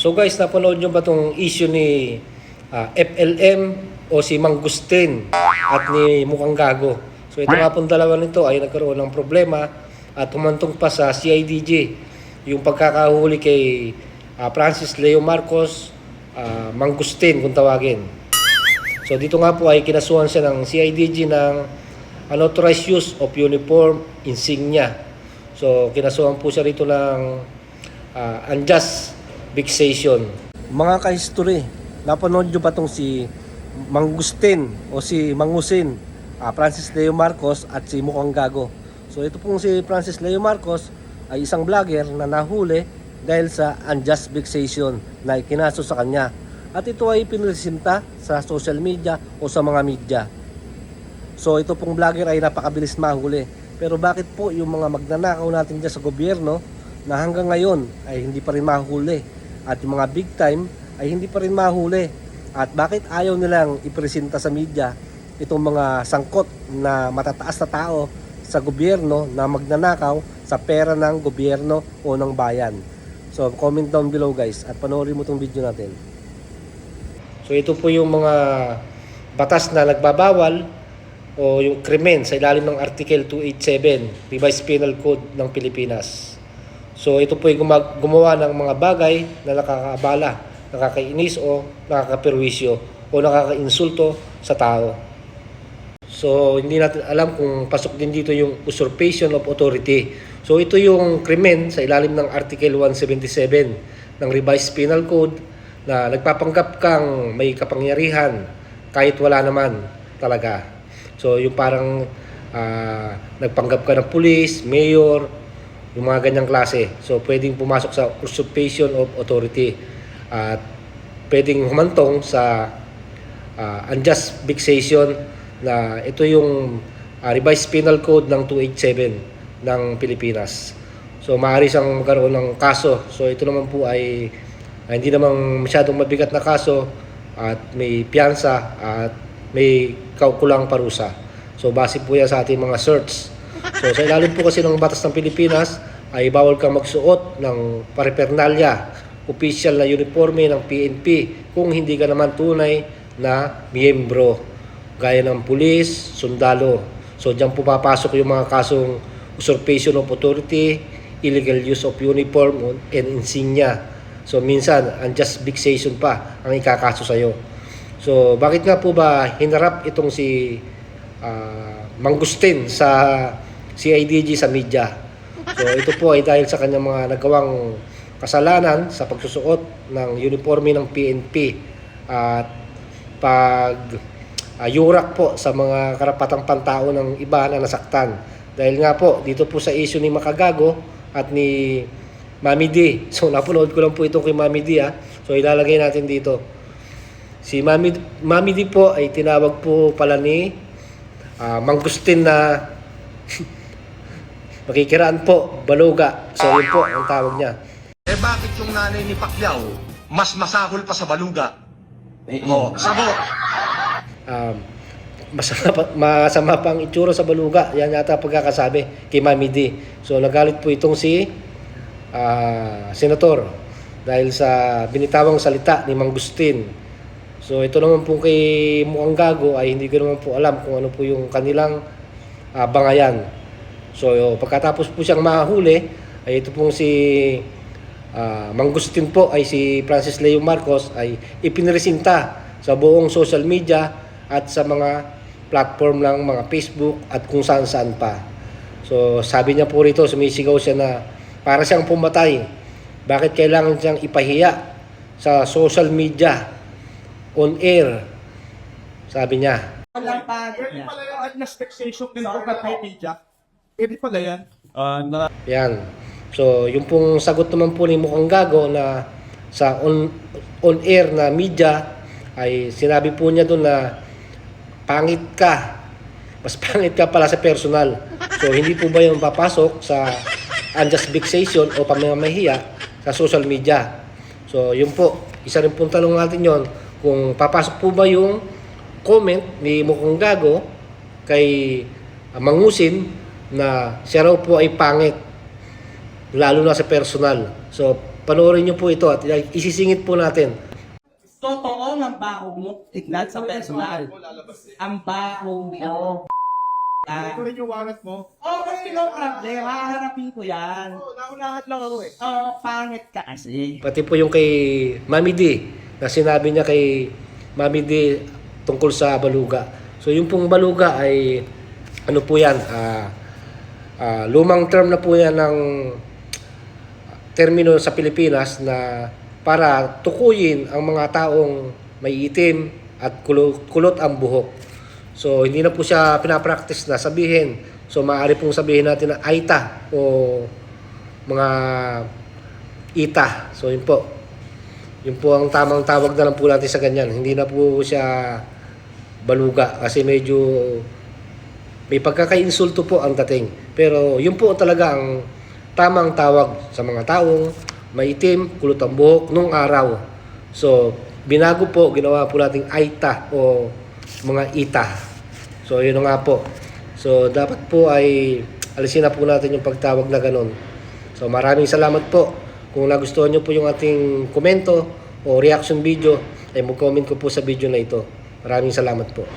So guys, napanood nyo ba itong issue ni FLM o si Mang Gustin at ni Mukhang Gago? So ito nga pong dalawa nito ay nagkaroon ng problema at humantong pa sa CIDG yung pagkakahuli kay Francis Leo Marcos, Mang Gustin kung tawagin. So dito nga po ay kinasuhan siya ng CIDG ng unauthorized use of uniform insignia. So kinasuhan po siya rito ng unjust vexation. Mga ka-history, napanood nyo ba itong si Mang Gustin o si Mang Husin, Francis Leo Marcos at si Mukhang Gago? So ito pong si Francis Leo Marcos ay isang vlogger na nahuli dahil sa unjust vexation na ikinaso sa kanya. At ito ay pinresinta sa social media o sa mga media. So ito pong vlogger ay napakabilis mahuli. Pero bakit po yung mga magnanakaw natin dyan sa gobyerno na hanggang ngayon ay hindi pa rin mahuli? At yung mga big time ay hindi pa rin mahuli. At bakit ayaw nilang ipresenta sa media itong mga sangkot na matataas na tao sa gobyerno na magnanakaw sa pera ng gobyerno o ng bayan? So comment down below guys at panoorin mo itong video natin. So ito po yung mga batas na nagbabawal o yung krimen sa ilalim ng Article 287 Revised Penal Code ng Pilipinas. So ito po ay gumawa ng mga bagay na nakakaabala, nakakainis o nakakapirwisyo o nakakainsulto sa tao. So hindi natin alam kung pasok din dito yung usurpation of authority. So ito yung krimen sa ilalim ng Article 177 ng Revised Penal Code na nagpapanggap kang may kapangyarihan kahit wala naman talaga. So yung parang nagpanggap ka ng pulis, mayor, yung mga ganyang klase. So pwedeng pumasok sa usurpation of authority at pwedeng humantong sa unjust vexation na ito yung Revised Penal Code ng 287 ng Pilipinas. So maaari siyang magkaroon ng kaso. So ito naman po ay hindi naman masyadong mabigat na kaso at may piyansa at may kaukulang parusa. So base po yan sa ating mga search. So sa ilalim po kasi ng batas ng Pilipinas ay bawal kang magsuot ng paraphernalia, official na uniforme ng PNP kung hindi ka naman tunay na miyembro gaya ng pulis, sundalo. So diyan po papasok yung mga kasong usurpation of authority, illegal use of uniform and insignia. So minsan unjust vexation pa ang ikakaso sa iyo. So bakit nga po ba hinarap itong si Mang Gustin sa CIDG sa media? So ito po ay dahil sa kanyang mga nagawang kasalanan sa pagsusuot ng uniforme ng PNP at yurak po sa mga karapatang pantao ng iba na nasaktan. Dahil nga po dito po sa issue ni Makagago at ni Mami D. So napanood ko lang po ito kay Mami D . So ilalagay natin dito. Si Mami D po ay tinawag po pala ni Mang Gustin na makikiraan po, baluga. So yun po ang tawag niya. Eh bakit yung nanay ni Pacquiao mas masahol pa sa baluga? Sagot. Masama pa ang itsura sa baluga. Yan yata pagkakasabi kay Mami D. So nagalit po itong si senator dahil sa binitawang salita ni Mang Gustin. So ito naman po kay Mukhang Gago ay hindi ko naman po alam kung ano po yung kanilang bangayan. So pagkatapos po siyang mahuli ay ito pong si Mang Gustin po ay si Francis Leo Marcos ay ipinresinta sa buong social media at sa mga platform ng mga Facebook at kung saan-saan pa. So sabi niya po rito, sumisigaw siya na para siyang pumatay. Bakit kailangan siyang ipahiya sa social media, on air? Sabi niya. Pwede pala yung unjust vexation din ako sa media. Pwede pala yan. Yan. So yung pong sagot naman po ni Mukhang Gago na sa on air na media ay sinabi po niya doon na pangit ka. Mas pangit ka pala sa personal. So hindi po ba yung papasok sa unjust vexation o pamamahiya sa social media? So yun po, isa rin pong tanong natin yon kung papasok po ba yung comment ni Mukhang Gago kay Mang Husin na siya raw po ay pangit lalo na sa personal. So panoorin nyo po ito at isisingit po natin. Totoo ng baho mo, tignan sa personal. Ang baho mo. Ito rin yung warrant mo. Kasi no problem, haharapin ko yan. Naunahan lang ako eh. Pangit ka kasi. Pati po yung kay Mami D, na sinabi niya kay Mami D tungkol sa baluga. So yung pong baluga ay, ano po yan, lumang term na po yan ng termino sa Pilipinas na para tukuyin ang mga taong may itim at kulot ang buhok. So, hindi na po siya pinapractice na sabihin. So, maaari pong sabihin natin na aita o mga ita. So, yun po. Yun po ang tamang tawag na lang po natin sa ganyan. Hindi na po siya baluga kasi medyo may pagkakainsulto po ang dating. Pero yun po talaga ang tamang tawag sa mga taong may itim, kulot ang buhok nung araw. So, binago po, ginawa po nating aita o mga ita. So, yun na nga po. So, dapat po ay alisin na po natin yung pagtawag na ganun. So, maraming salamat po. Kung nagustuhan nyo po yung ating komento o reaction video, ay mag-comment ko po sa video na ito. Maraming salamat po.